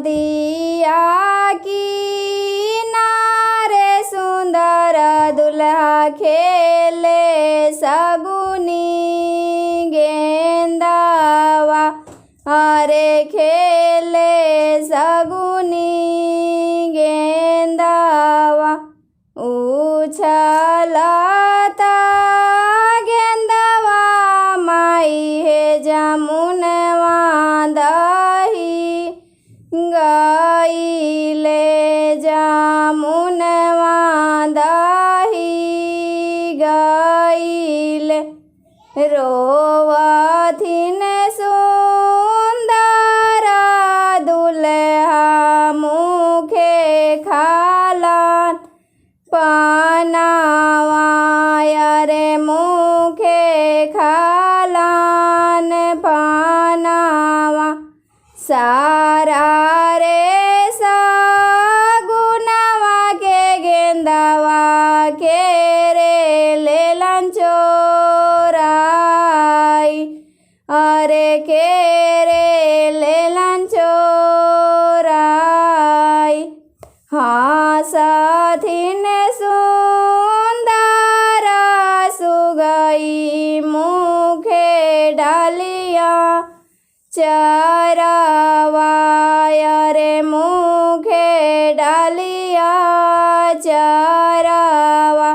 दिया किनारे सुंदर दुल्हा खेले सगुनी गेंदावा। अरे खेले सगुनी गेंदावा। उछलता गेंदावा माई हे जमुनवा दही गईले जमुनवा दही गईले। रोवथिन सुंदर दुल्हा मुखे खालन पनावा। अरे मुखे खालन पनावा। सारा रे सगुनवा के गेंदावा के रे लेलन चोराई। अरे के रे लेलन चोराई। हँसथिन सुंदर सुगई मुखे डालिया चरवा। अरे मुखे डालिया चरवा।